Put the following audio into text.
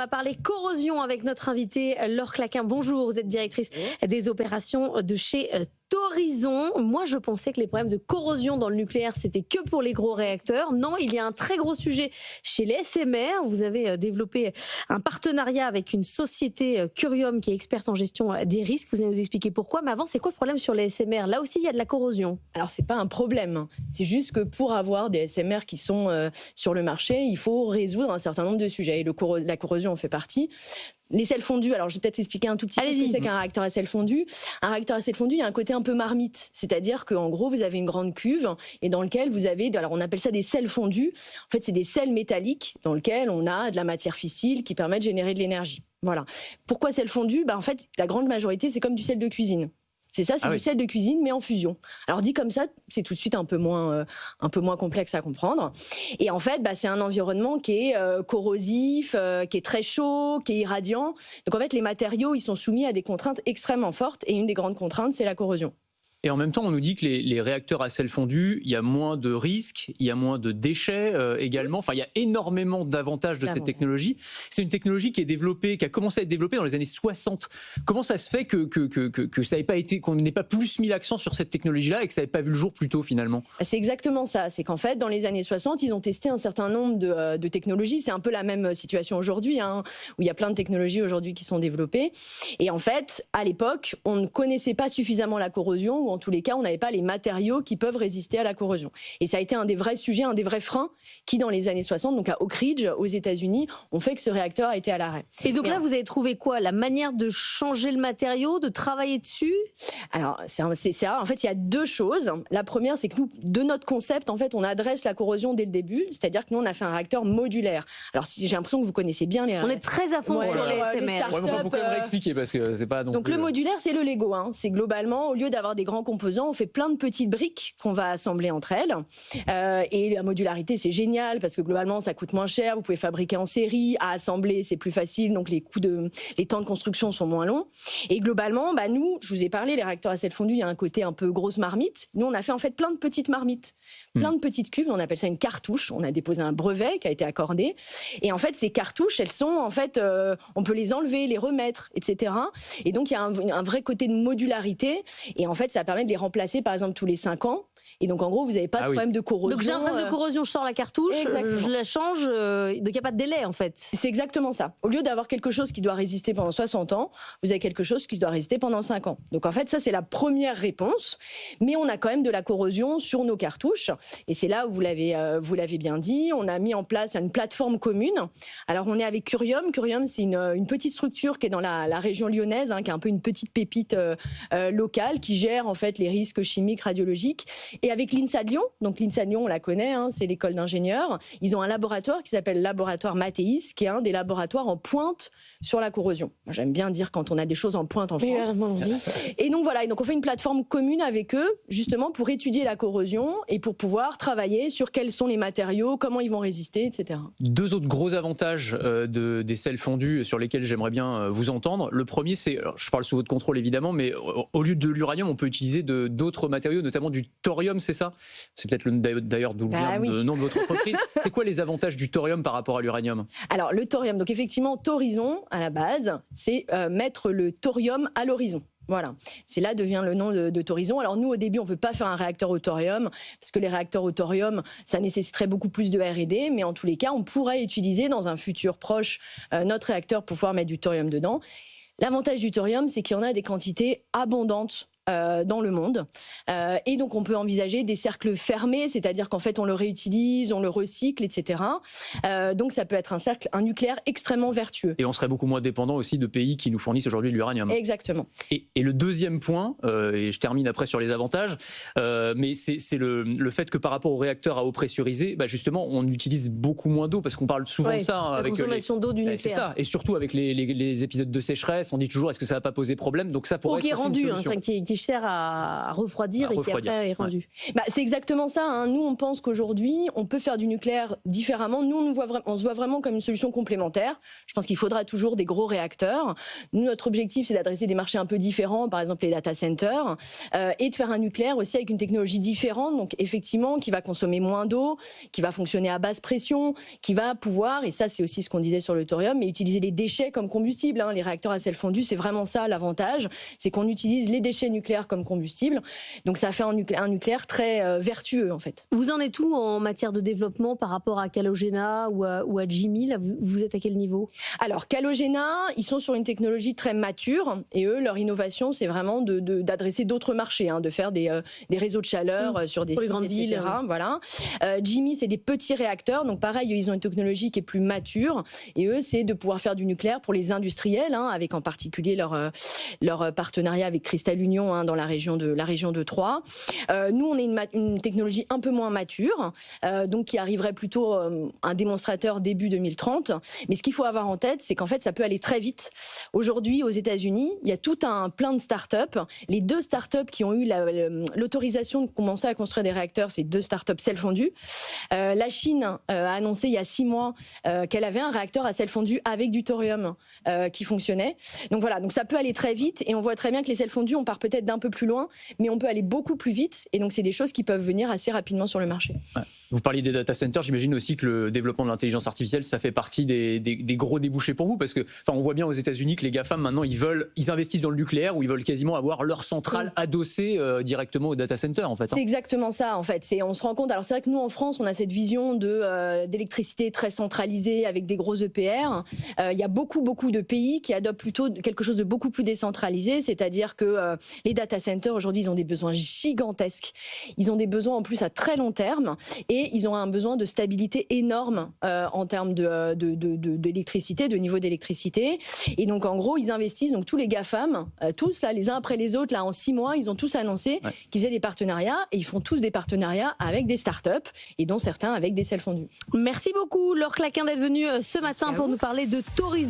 va parler corrosion avec notre invitée Laure Claquin. Bonjour, vous êtes directrice des opérations de chez Thorizon. Moi, je pensais que les problèmes de corrosion dans le nucléaire, c'était que pour les gros réacteurs. Non, il y a un très gros sujet chez les SMR. Vous avez développé un partenariat avec une société Curium qui est experte en gestion des risques. Vous allez nous expliquer pourquoi. Mais avant, c'est quoi le problème sur les SMR? Là aussi, il y a de la corrosion. Alors, c'est pas un problème. C'est juste que pour avoir des SMR qui sont sur le marché, il faut résoudre un certain nombre de sujets. Et la corrosion en fait partie. Les sels fondus, alors je vais peut-être expliquer un tout petit peu ce que c'est qu'un réacteur à sel fondu. Un réacteur à sel fondu, il y a un côté un peu marmite, c'est-à-dire qu'en gros, vous avez une grande cuve et dans lequel vous avez, alors on appelle ça des sels fondus. En fait, c'est des sels métalliques dans lesquels on a de la matière fissile qui permet de générer de l'énergie. Voilà. Pourquoi sel fondu? En fait, la grande majorité, c'est comme du sel de cuisine. C'est ça, c'est du sel de cuisine, mais en fusion. Alors dit comme ça, c'est tout de suite un peu moins complexe à comprendre. Et en fait, c'est un environnement qui est corrosif, qui est très chaud, qui est irradiant. Donc en fait, les matériaux, ils sont soumis à des contraintes extrêmement fortes. Et une des grandes contraintes, c'est la corrosion. Et en même temps, on nous dit que les réacteurs à sel fondu, il y a moins de risques, il y a moins de déchets également. Enfin, il y a énormément d'avantages de cette technologie. C'est une technologie qui est développée, qui a commencé à être développée dans les années 60. Comment ça se fait que ça n'ait pas été, qu'on n'ait pas plus mis l'accent sur cette technologie-là et que ça n'ait pas vu le jour plus tôt finalement? C'est exactement ça. C'est qu'en fait, dans les années 60, ils ont testé un certain nombre de technologies. C'est un peu la même situation aujourd'hui, où il y a plein de technologies aujourd'hui qui sont développées. Et en fait, à l'époque, on ne connaissait pas suffisamment la corrosion. En tous les cas, on n'avait pas les matériaux qui peuvent résister à la corrosion. Et ça a été un des vrais sujets, un des vrais freins qui, dans les années 60, donc à Oak Ridge, aux États-Unis, ont fait que ce réacteur a été à l'arrêt. Et donc là, vous avez trouvé quoi? La manière de changer le matériau, de travailler dessus? Alors, c'est ça. En fait, il y a deux choses. La première, c'est que nous, de notre concept, en fait, on adresse la corrosion dès le début. C'est-à-dire que nous, on a fait un réacteur modulaire. Alors, j'ai l'impression que vous connaissez bien les réacteurs. On est très à fond sur les SMR. Il faut quand même réexpliquer parce que c'est pas donc le modulaire, c'est le Lego. C'est globalement, au lieu d'avoir des grands composants, on fait plein de petites briques qu'on va assembler entre elles. Et la modularité, c'est génial parce que globalement, ça coûte moins cher. Vous pouvez fabriquer en série, à assembler, c'est plus facile. Donc les temps de construction sont moins longs. Et globalement, nous, je vous ai parlé, les réacteurs à sel fondu, il y a un côté un peu grosse marmite. Nous, on a fait en fait plein de petites marmites, plein de petites cuves. On appelle ça une cartouche. On a déposé un brevet qui a été accordé. Et en fait, ces cartouches, elles sont en fait, on peut les enlever, les remettre, etc. Et donc il y a un vrai côté de modularité. Et en fait, ça permet de les remplacer par exemple tous les 5 ans. Et donc en gros, vous n'avez pas de problème de corrosion. Donc j'ai un problème de corrosion, je sors la cartouche, je la change, donc il n'y a pas de délai en fait. C'est exactement ça. Au lieu d'avoir quelque chose qui doit résister pendant 60 ans, vous avez quelque chose qui doit résister pendant 5 ans. Donc en fait, ça c'est la première réponse. Mais on a quand même de la corrosion sur nos cartouches. Et c'est là où vous l'avez bien dit, on a mis en place une plateforme commune. Alors on est avec Curium. Curium, c'est une petite structure qui est dans la région lyonnaise, qui est un peu une petite pépite locale qui gère en fait les risques chimiques, radiologiques. Et avec l'INSA de Lyon, donc l'INSA de Lyon, on la connaît, c'est l'école d'ingénieurs, ils ont un laboratoire qui s'appelle Laboratoire Mathéis, qui est un des laboratoires en pointe sur la corrosion. Moi, j'aime bien dire quand on a des choses en pointe en France. Et donc voilà, et donc on fait une plateforme commune avec eux, justement pour étudier la corrosion et pour pouvoir travailler sur quels sont les matériaux, comment ils vont résister, etc. Deux autres gros avantages des sels fondus sur lesquels j'aimerais bien vous entendre. Le premier, c'est, alors, je parle sous votre contrôle évidemment, mais au lieu de l'uranium, on peut utiliser d'autres matériaux, notamment du thorium, c'est ça? C'est peut-être d'ailleurs d'où vient le nom de votre entreprise. C'est quoi les avantages du thorium par rapport à l'uranium? Alors le thorium, donc effectivement, Thorizon, à la base, c'est mettre le thorium à l'horizon. Voilà, c'est là devient le nom de Thorizon. Alors nous, au début, on ne veut pas faire un réacteur au thorium, parce que les réacteurs au thorium, ça nécessiterait beaucoup plus de R&D, mais en tous les cas, on pourrait utiliser dans un futur proche notre réacteur pour pouvoir mettre du thorium dedans. L'avantage du thorium, c'est qu'il y en a des quantités abondantes dans le monde. Et donc, on peut envisager des cercles fermés, c'est-à-dire qu'en fait, on le réutilise, on le recycle, etc. Donc, ça peut être un nucléaire extrêmement vertueux. Et on serait beaucoup moins dépendant aussi de pays qui nous fournissent aujourd'hui de l'uranium. Exactement. Et le deuxième point, et je termine après sur les avantages, mais c'est le fait que par rapport aux réacteurs à eau pressurisée, justement, on utilise beaucoup moins d'eau, parce qu'on parle souvent de ça. La consommation d'eau du nucléaire. C'est ça. Et surtout avec les épisodes de sécheresse, on dit toujours, est-ce que ça va pas poser problème? Donc ça pourrait être une solution. Qui déchets à refroidir et qui après est rendu. Bah, c'est exactement ça. Hein. Nous, on pense qu'aujourd'hui, on peut faire du nucléaire différemment. Nous, on se voit vraiment comme une solution complémentaire. Je pense qu'il faudra toujours des gros réacteurs. Nous, notre objectif, c'est d'adresser des marchés un peu différents, par exemple les data centers, et de faire un nucléaire aussi avec une technologie différente, donc effectivement, qui va consommer moins d'eau, qui va fonctionner à basse pression, qui va pouvoir, et ça c'est aussi ce qu'on disait sur le thorium, mais utiliser les déchets comme combustible. Hein. Les réacteurs à sel fondu, c'est vraiment ça l'avantage, c'est qu'on utilise les déchets nucléaires comme combustible. Donc ça fait un nucléaire très vertueux en fait. Vous en êtes où en matière de développement par rapport à Calogena ou à Jimmy? Là, vous êtes à quel niveau? Alors Calogena, ils sont sur une technologie très mature et eux, leur innovation, c'est vraiment d'adresser d'autres marchés, hein, de faire des réseaux de chaleur sur des sites, grandes villes. etc. Voilà. Jimmy, c'est des petits réacteurs, donc pareil, ils ont une technologie qui est plus mature et eux, c'est de pouvoir faire du nucléaire pour les industriels, hein, avec en particulier leur partenariat avec Cristal Union, hein, dans la région de Troyes. Nous, on est une technologie un peu moins mature, donc qui arriverait plutôt un démonstrateur début 2030. Mais ce qu'il faut avoir en tête, c'est qu'en fait, ça peut aller très vite. Aujourd'hui, aux États-Unis, il y a tout un plein de start-up. Les 2 start-up qui ont eu l'autorisation de commencer à construire des réacteurs, c'est 2 start-up sel fondu. La Chine a annoncé il y a 6 mois qu'elle avait un réacteur à sel fondu avec du thorium qui fonctionnait. Donc voilà, donc ça peut aller très vite et on voit très bien que les sels fondus, on part peut-être d'un peu plus loin, mais on peut aller beaucoup plus vite et donc c'est des choses qui peuvent venir assez rapidement sur le marché. Ouais. Vous parliez des data centers, j'imagine aussi que le développement de l'intelligence artificielle, ça fait partie des gros débouchés pour vous, parce que on voit bien aux États-Unis que les GAFAM maintenant ils investissent dans le nucléaire ou ils veulent quasiment avoir leur centrale adossée directement au data center en fait. C'est exactement ça en fait. On se rend compte. Alors c'est vrai que nous en France on a cette vision d'électricité très centralisée avec des gros EPR. Il y a beaucoup de pays qui adoptent plutôt quelque chose de beaucoup plus décentralisé, c'est-à-dire que les data centers aujourd'hui ils ont des besoins gigantesques. Ils ont des besoins en plus à très long terme et ils ont un besoin de stabilité énorme en termes d'électricité, de niveau d'électricité. Et donc en gros ils investissent, donc tous les GAFAM, tous là les uns après les autres, là en 6 mois ils ont tous annoncé qu'ils faisaient des partenariats et ils font tous des partenariats avec des startups et dont certains avec des sels fondus. Merci beaucoup Laure Claquin d'être venue ce matin pour nous parler de Thorison.